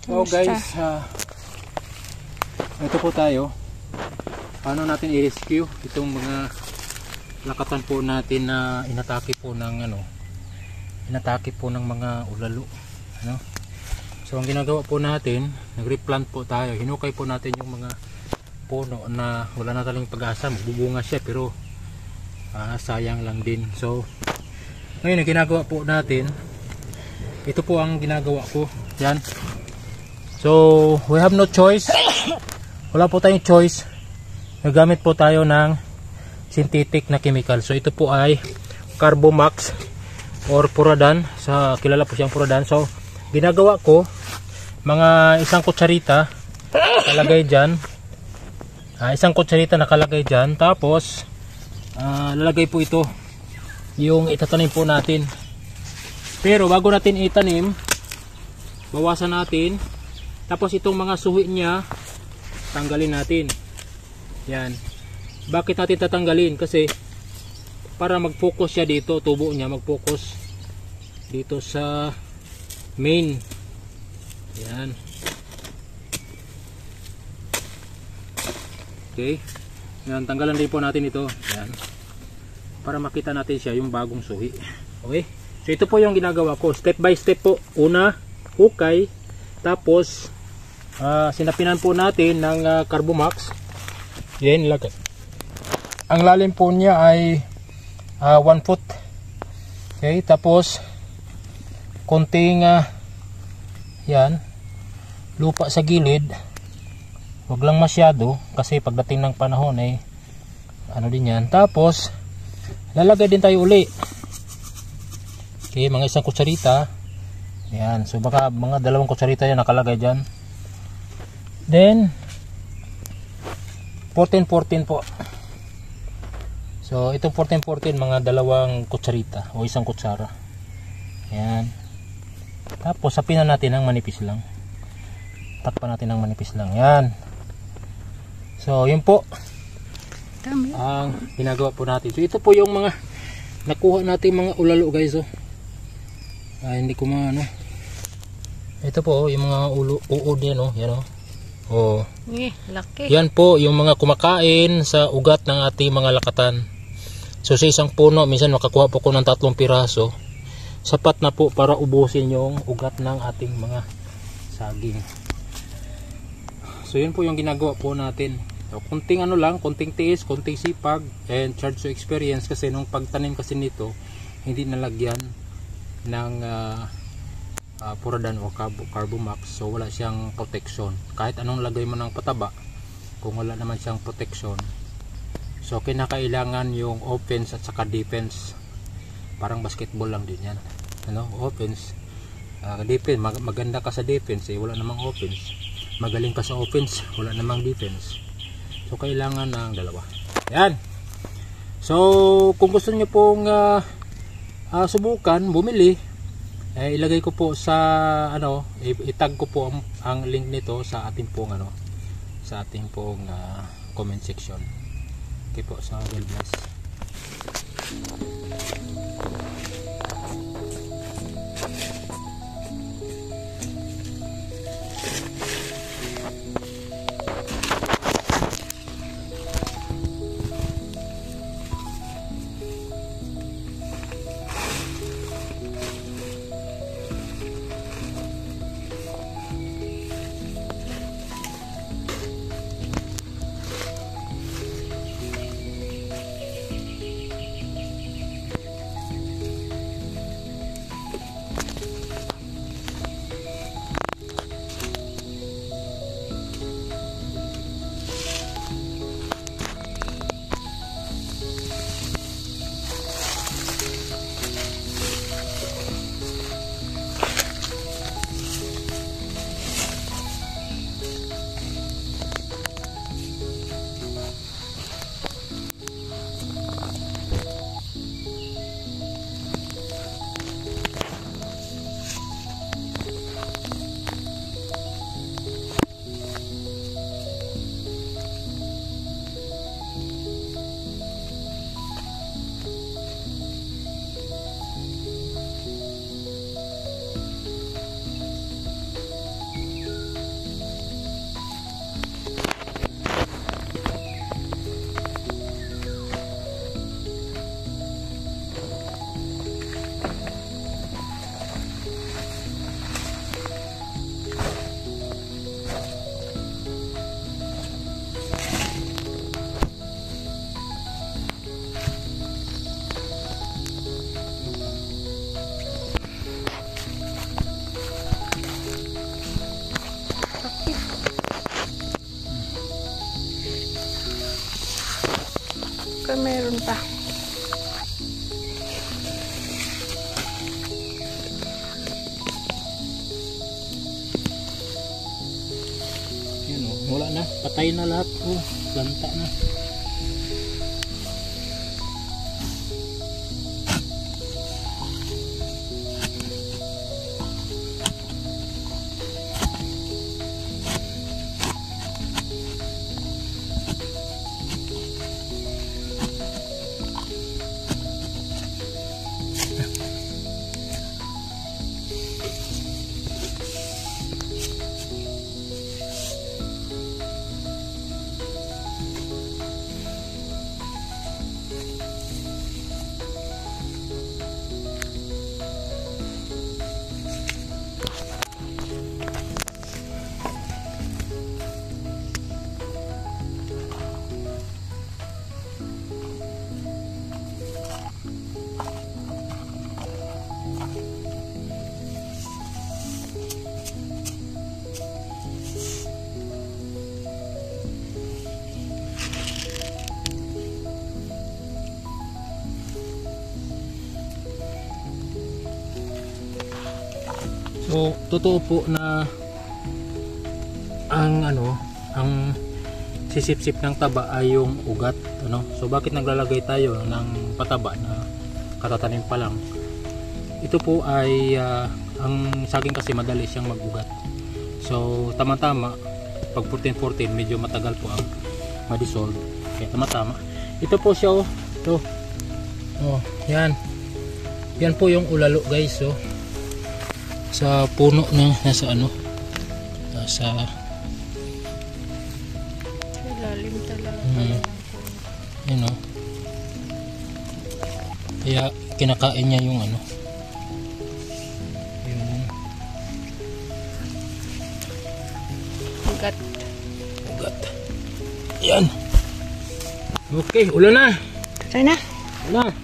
So guys, ito po tayo. Paano natin i-rescue itong mga lakatan po natin na inatake po ng mga ulalo, ano? So ang ginagawa po natin, nag-replant po tayo. Hinukay po natin yung mga puno na wala na talang pag-asa, magbubunga siya pero sayang lang din. So ngayon ang ginagawa po natin, ito po ang ginagawa ko. Yan. So we have no choice. Wala po tayong choice. Nagamit po tayo ng synthetic na chemical. So ito po ay Carbomax or Puradan. Kilala po siyang Puradan. So ginagawa ko, mga isang kutsarita nakalagay dyan. Isang kutsarita nakalagay dyan. Tapos lalagay po ito yung itatanim po natin. Pero bago natin itanim, bawasan natin. Tapos itong mga suhi niya, tanggalin natin. Yan. Bakit natin tatanggalin? Kasi para mag-focus siya dito, tubo niya mag-focus dito sa main. Yan. Okay. Yan, tanggalan din po natin ito. Yan. Para makita natin siya yung bagong suhi. Okay? So ito po yung ginagawa ko. Step by step po. Una, hukay. Tapos sinapinan po natin ng Carbomax. Yan, lagay. Ang lalim po niya ay 1 foot. Okay, tapos konting yan, lupa sa gilid. Huwag lang masyado kasi pagdating ng panahon ay ano din yan. Tapos lalagay din tayo uli. Okay, mga isang kutsarita. Yan, so baka mga 2 kutsarita yan nakalagay dyan. Then 14-14 po. So itong 14-14 mga 2 kutsarita o isang kutsara. Yan. Tapos sapinan natin ng manipis lang. Takpan natin ng manipis lang. Yan. So yun po ang ginagawa po natin. So ito po yung mga nakuha natin mga ulalo guys. Oh. Hindi ko maano. Ito po yung mga uod yan. Oh. Yan oh. Oh. Laki. Yan po yung mga kumakain sa ugat ng ating mga lakatan. So sa isang puno minsan makakuha po ko ng 3 piraso. Sapat na po para ubusin yung ugat ng ating mga saging. So yun po yung ginagawa po natin. So kunting ano lang, kunting tiis, kunting sipag and charge to experience kasi nung pagtanim kasi nito hindi nalagyan ng Puradan o Carbomax, so wala siyang protection. Kahit anong lagay mo ng pataba, kung wala naman siyang protection, so kinakailangan yung offense at saka defense. Parang basketball lang din yan, ano? Offense, defense, maganda ka sa defense wala namang offense. Magaling ka sa offense, wala namang defense. So kailangan ng dalawa. Yan. So kung gusto niyo pong subukan, bumili, ilagay ko po sa itag ko po ang link nito sa ating pong comment section. Okay po, so God bless. meron pa. Yan o, wala na. Patay na lahat. Oh, lanta na. So, totoo po na ang sisip-sip ng taba ay yung ugat, ano? So, bakit naglalagay tayo ng pataba na katatanim pa lang? Ito po ay ang saging kasi madali siyang mag-ugat. So, tama-tama pag 14-14 medyo matagal po ang ma-dissolve. Kaya tama-tama. Ito po siya, oh. Ito. Oh, yan. Yan po yung ulalo, guys, oh. Sa puno na nasa nasa Lalim talaga. Yun o. Kaya kinakain niya yung yung ugat. Yan. Okay, ulan na. Tara na. Ulan na.